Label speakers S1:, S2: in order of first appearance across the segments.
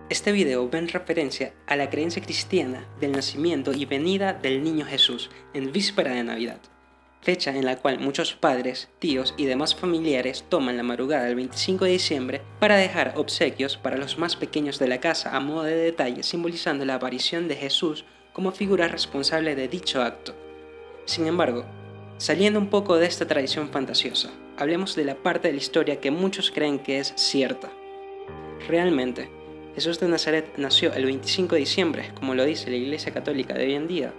S1: Este video va en referencia a la creencia cristiana del nacimiento y venida del niño Jesús en víspera de Navidad, fecha en la cual muchos padres, tíos y demás familiares toman la madrugada del 25 de diciembre para dejar obsequios para los más pequeños de la casa a modo de detalle, simbolizando la aparición de Jesús como figura responsable de dicho acto. Sin embargo, saliendo un poco de esta tradición fantasiosa, hablemos de la parte de la historia que muchos creen que es cierta. Realmente, Jesús de Nazaret nació el 25 de diciembre, como lo dice la Iglesia Católica de hoy en día.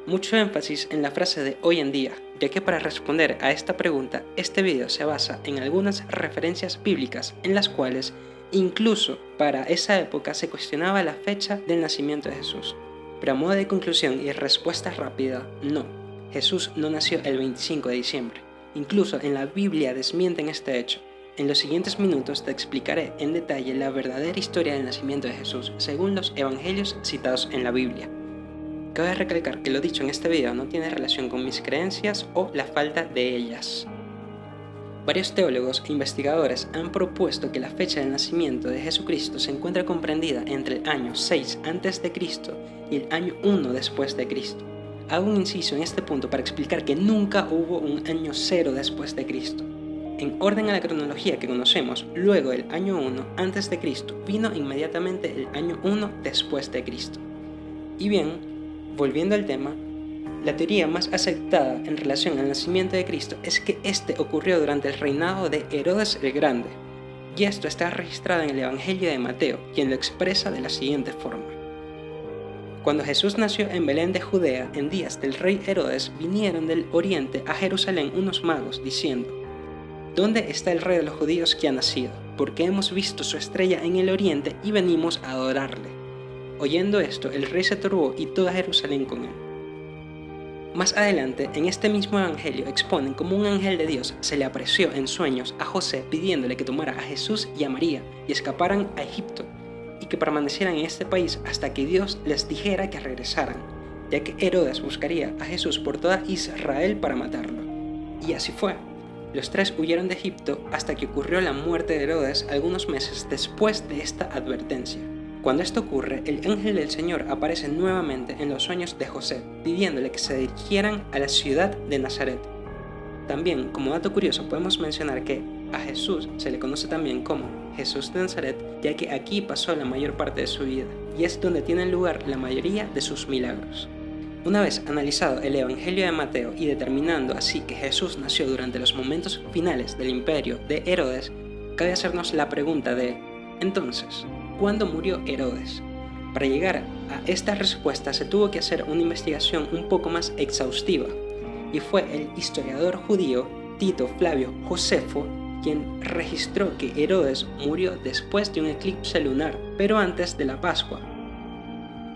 S1: Mucho énfasis en la frase de hoy en día, ya que para responder a esta pregunta, este video se basa en algunas referencias bíblicas en las cuales incluso para esa época se cuestionaba la fecha del nacimiento de Jesús. Pero a modo de conclusión y respuesta rápida, no, Jesús no nació el 25 de diciembre. Incluso en la Biblia desmienten este hecho. En los siguientes minutos te explicaré en detalle la verdadera historia del nacimiento de Jesús según los evangelios citados en la Biblia. Cabe recalcar que lo dicho en este video no tiene relación con mis creencias o la falta de ellas. Varios teólogos e investigadores han propuesto que la fecha del nacimiento de Jesucristo se encuentra comprendida entre el año 6 a.C. y el año 1 después de Cristo. Hago un inciso en este punto para explicar que nunca hubo un año 0 después de Cristo. En orden a la cronología que conocemos, luego del año 1 antes de Cristo vino inmediatamente el año 1 después de Cristo. Y bien, volviendo al tema, la teoría más aceptada en relación al nacimiento de Cristo es que este ocurrió durante el reinado de Herodes el Grande, y esto está registrado en el Evangelio de Mateo, quien lo expresa de la siguiente forma. Cuando Jesús nació en Belén de Judea, en días del rey Herodes, vinieron del oriente a Jerusalén unos magos, diciendo: ¿Dónde está el rey de los judíos que ha nacido? Porque hemos visto su estrella en el oriente y venimos a adorarle. Oyendo esto, el rey se turbó y toda Jerusalén con él. Más adelante, en este mismo evangelio exponen cómo un ángel de Dios se le apareció en sueños a José pidiéndole que tomara a Jesús y a María y escaparan a Egipto y que permanecieran en este país hasta que Dios les dijera que regresaran, ya que Herodes buscaría a Jesús por toda Israel para matarlo. Y así fue. Los tres huyeron de Egipto hasta que ocurrió la muerte de Herodes algunos meses después de esta advertencia. Cuando esto ocurre, el ángel del Señor aparece nuevamente en los sueños de José, pidiéndole que se dirigieran a la ciudad de Nazaret. También, como dato curioso, podemos mencionar que a Jesús se le conoce también como Jesús de Nazaret, ya que aquí pasó la mayor parte de su vida, y es donde tienen lugar la mayoría de sus milagros. Una vez analizado el Evangelio de Mateo y determinando así que Jesús nació durante los momentos finales del imperio de Herodes, cabe hacernos la pregunta de, entonces, ¿cuándo murió Herodes? Para llegar a esta respuesta se tuvo que hacer una investigación un poco más exhaustiva, y fue el historiador judío Tito Flavio Josefo quien registró que Herodes murió después de un eclipse lunar, pero antes de la Pascua.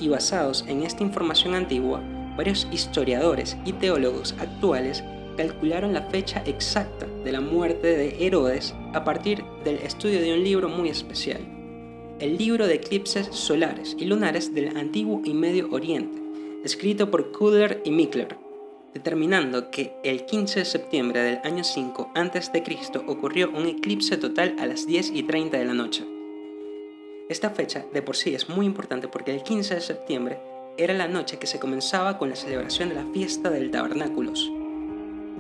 S1: Y basados en esta información antigua, varios historiadores y teólogos actuales calcularon la fecha exacta de la muerte de Herodes a partir del estudio de un libro muy especial, el libro de eclipses solares y lunares del Antiguo y Medio Oriente, escrito por Köhler y Michler, determinando que el 15 de septiembre del año 5 a.C. ocurrió un eclipse total a las 10:30 de la noche. Esta fecha de por sí es muy importante porque el 15 de septiembre era la noche que se comenzaba con la celebración de la fiesta del Tabernáculos,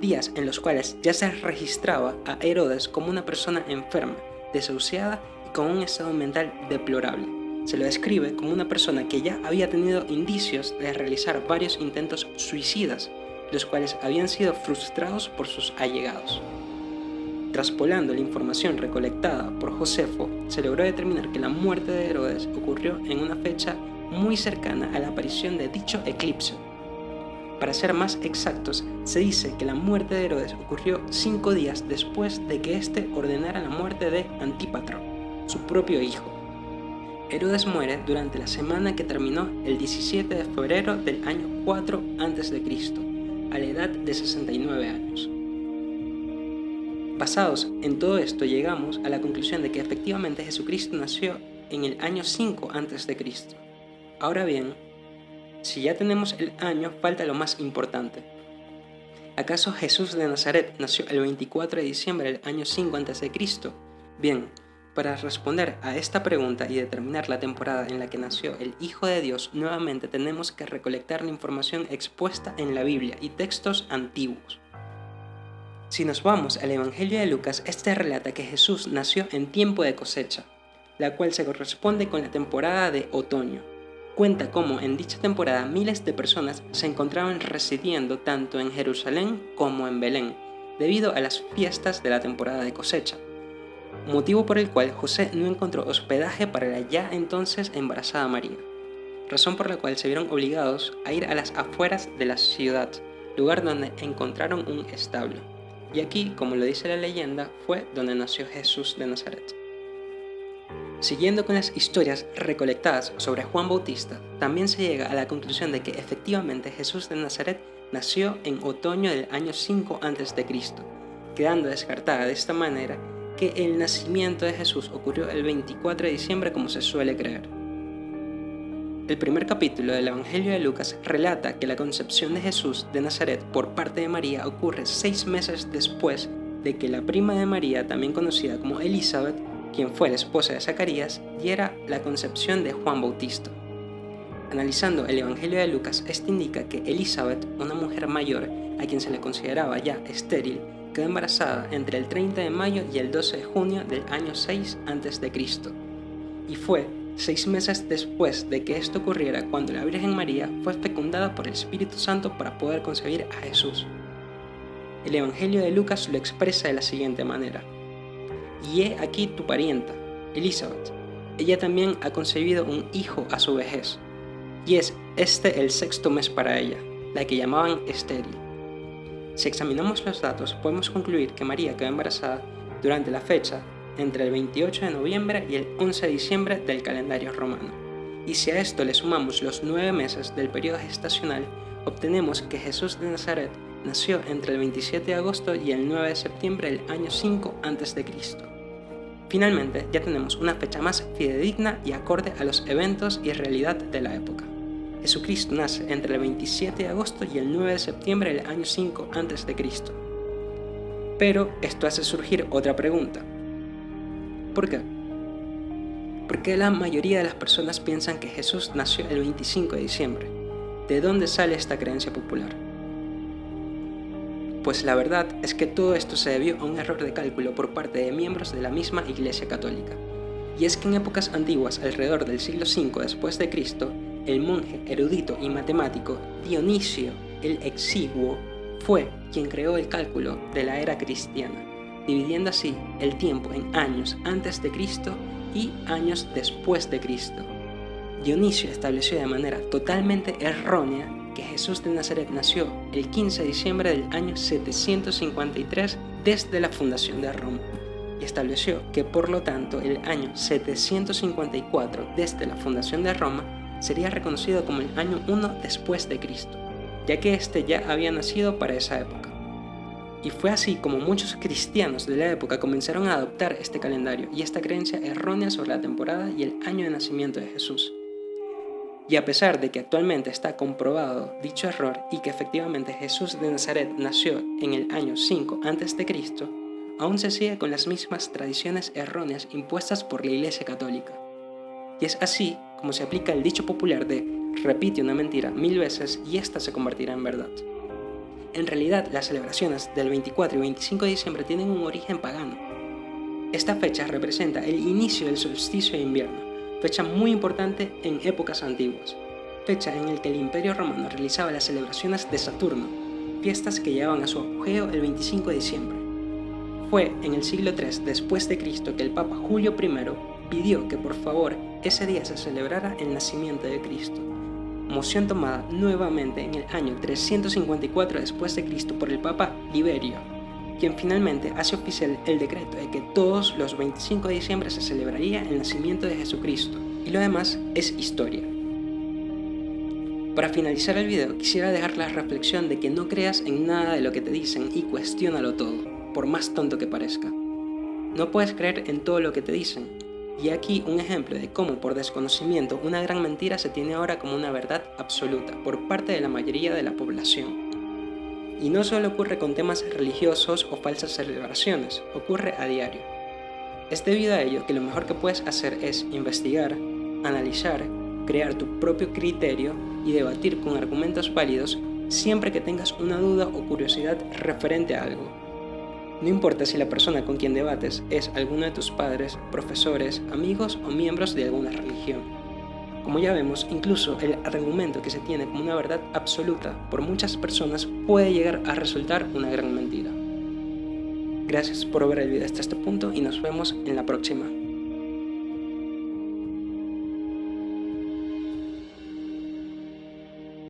S1: días en los cuales ya se registraba a Herodes como una persona enferma, desahuciada y con un estado mental deplorable. Se lo describe como una persona que ya había tenido indicios de realizar varios intentos suicidas, los cuales habían sido frustrados por sus allegados. Traspolando la información recolectada por Josefo, se logró determinar que la muerte de Herodes ocurrió en una fecha muy cercana a la aparición de dicho eclipse. Para ser más exactos, se dice que la muerte de Herodes ocurrió 5 días después de que éste ordenara la muerte de Antípatro, su propio hijo. Herodes muere durante la semana que terminó el 17 de febrero del año 4 a.C., a la edad de 69 años. Basados en todo esto llegamos a la conclusión de que efectivamente Jesucristo nació en el año 5 a.C. Ahora bien, si ya tenemos el año, falta lo más importante. ¿Acaso Jesús de Nazaret nació el 24 de diciembre del año 5 a.C.? Bien, Para responder a esta pregunta y determinar la temporada en la que nació el Hijo de Dios, nuevamente tenemos que recolectar la información expuesta en la Biblia y textos antiguos. Si nos vamos al Evangelio de Lucas, este relata que Jesús nació en tiempo de cosecha, la cual se corresponde con la temporada de otoño. Cuenta cómo en dicha temporada miles de personas se encontraban residiendo tanto en Jerusalén como en Belén, debido a las fiestas de la temporada de cosecha, motivo por el cual José no encontró hospedaje para la ya entonces embarazada María, razón por la cual se vieron obligados a ir a las afueras de la ciudad, lugar donde encontraron un establo. Y aquí, como lo dice la leyenda, fue donde nació Jesús de Nazaret. Siguiendo con las historias recolectadas sobre Juan Bautista, también se llega a la conclusión de que efectivamente Jesús de Nazaret nació en otoño del año 5 a.C., quedando descartada de esta manera que el nacimiento de Jesús ocurrió el 24 de diciembre como se suele creer. El primer capítulo del Evangelio de Lucas relata que la concepción de Jesús de Nazaret por parte de María ocurre 6 meses después de que la prima de María, también conocida como Elizabeth, quien fue la esposa de Zacarías, diera la concepción de Juan Bautista. Analizando el Evangelio de Lucas, este indica que Elizabeth, una mujer mayor a quien se le consideraba ya estéril, quedó embarazada entre el 30 de mayo y el 12 de junio del año 6 a.C. Y fue 6 meses después de que esto ocurriera cuando la Virgen María fue fecundada por el Espíritu Santo para poder concebir a Jesús. El Evangelio de Lucas lo expresa de la siguiente manera: y he aquí tu parienta, Elizabeth. Ella también ha concebido un hijo a su vejez, y es este el 6º mes para ella, la que llamaban estéril. Si examinamos los datos, podemos concluir que María quedó embarazada durante la fecha entre el 28 de noviembre y el 11 de diciembre del calendario romano. Y si a esto le sumamos los 9 meses del periodo gestacional, obtenemos que Jesús de Nazaret nació entre el 27 de agosto y el 9 de septiembre del año 5 a.C. Finalmente, ya tenemos una fecha más fidedigna y acorde a los eventos y realidad de la época. Jesucristo nace entre el 27 de agosto y el 9 de septiembre del año 5 a.C. Pero esto hace surgir otra pregunta. ¿Por qué? ¿Por qué la mayoría de las personas piensan que Jesús nació el 25 de diciembre? ¿De dónde sale esta creencia popular? Pues la verdad es que todo esto se debió a un error de cálculo por parte de miembros de la misma Iglesia Católica. Y es que en épocas antiguas, alrededor del siglo V después de Cristo, el monje erudito y matemático Dionisio el Exiguo fue quien creó el cálculo de la era cristiana, dividiendo así el tiempo en años antes de Cristo y años después de Cristo. Dionisio estableció de manera totalmente errónea que Jesús de Nazaret nació el 15 de diciembre del año 753 desde la fundación de Roma, y estableció que por lo tanto el año 754 desde la fundación de Roma sería reconocido como el año 1 después de Cristo, ya que éste ya había nacido para esa época. Y fue así como muchos cristianos de la época comenzaron a adoptar este calendario y esta creencia errónea sobre la temporada y el año de nacimiento de Jesús. Y a pesar de que actualmente está comprobado dicho error y que efectivamente Jesús de Nazaret nació en el año 5 a.C., aún se sigue con las mismas tradiciones erróneas impuestas por la Iglesia Católica. Y es así como se aplica el dicho popular de repite una mentira 1000 veces y ésta se convertirá en verdad. En realidad, las celebraciones del 24 y 25 de diciembre tienen un origen pagano. Esta fecha representa el inicio del solsticio de invierno, fecha muy importante en épocas antiguas, fecha en la que el Imperio Romano realizaba las celebraciones de Saturno, fiestas que llevaban a su apogeo el 25 de diciembre. Fue en el siglo III después de Cristo que el Papa Julio I pidió que por favor ese día se celebrara el nacimiento de Cristo, moción tomada nuevamente en el año 354 después de Cristo por el Papa Liberio, quien finalmente hace oficial el decreto de que todos los 25 de diciembre se celebraría el nacimiento de Jesucristo, y lo demás es historia. Para finalizar el video, quisiera dejar la reflexión de que no creas en nada de lo que te dicen y cuestiónalo todo, por más tonto que parezca. No puedes creer en todo lo que te dicen, y aquí un ejemplo de cómo por desconocimiento una gran mentira se tiene ahora como una verdad absoluta por parte de la mayoría de la población. Y no solo ocurre con temas religiosos o falsas celebraciones, ocurre a diario. Es debido a ello que lo mejor que puedes hacer es investigar, analizar, crear tu propio criterio y debatir con argumentos válidos siempre que tengas una duda o curiosidad referente a algo. No importa si la persona con quien debates es alguno de tus padres, profesores, amigos o miembros de alguna religión. Como ya vemos, incluso el argumento que se tiene como una verdad absoluta por muchas personas puede llegar a resultar una gran mentira. Gracias por ver el video hasta este punto y nos vemos en la próxima.